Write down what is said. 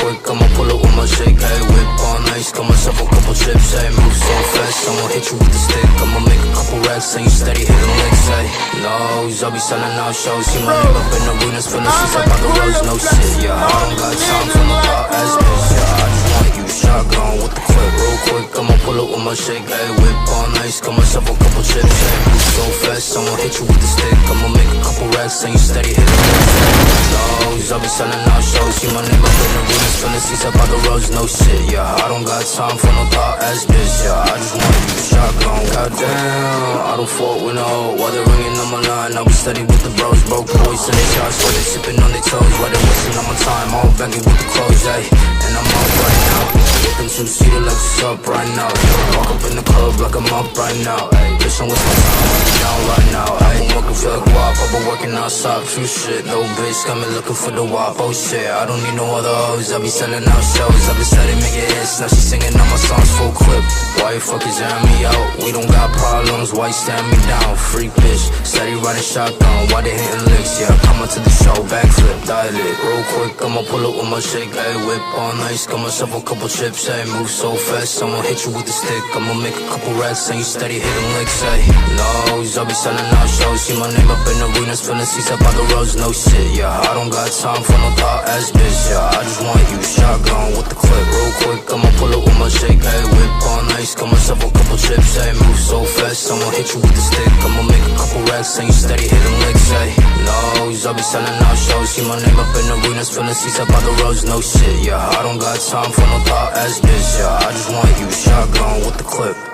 quick, I'ma pull up with my shake. Hey, whip on ice, got myself a couple chips. Hey, move so fast, I'ma hit you with the stick. I'ma make a couple racks, and you steady hitting licks. Hey, no, I'll be selling out shows. See my name up in the arenas, from the seats up by the roads, no shit. Yeah, I don't got time for no thought ass bitch. Yeah, I just want you shotgun with the clip, real quick. I'ma pull up with my shake. Hey, whip on ice, got myself a couple chips. Hey, move so fast, I'ma hit you with the stick. I'ma make a couple racks, and you steady hitting licks. I'll be selling out shows. See my name up in the arenas, from the seats up by the roads, no shit. Yeah, I don't got time for no thought ass bitch. Yeah, I just want you shotgun. Goddamn, I don't fault with no. While they're ringing on my line, I'll be steady with the bros. Broke boys and they shots, while they sipping on their toes. While they wasting on my time, all baggy with the clothes, ayy. And I'm up right now, whipping two-seater like what's up right now. Walk up in the club like I'm up right now, ayy. Bitch, I'm with my time, I'm down right now, ayy. I'm working for the guap, I've been working outside, true shit. No bitch got me looking for the wop, oh shit. I don't need no other hoes, I be selling out shows. I been steady making hits, now she singing all my songs full clip. Why you fuckers airing me out? We don't got problems, why you stand me down? Freak bitch, steady riding shotgun, why they hitting licks? Yeah, come to the show, backflip, dial it real quick, I'ma pull up with my shake. Ayy, whip on ice, got myself a couple chips. Ayy, move so fast, I'ma hit you with the stick. I'ma make a couple racks, and you steady hitting licks. Ayy, no, I'll be selling out shows. See my name up in the arenas, from the seats up by the roads, no shit. Yeah, I don't got time for no thought ass bitch. Yeah, I just want you shotgun with the clip, real quick. I'ma pull up with my shake. Ayy, whip on ice, got myself a couple chips. Ayy, move so fast, I'ma hit you with the stick. I'ma make a couple racks, and you steady hitting licks. Ayy, no, I'll be selling out shows. See my name up in the arenas, from the seats up by the roads, no shit. Yeah, I don't got time for no thought ass bitch. Yeah, I just want you shotgun with the clip.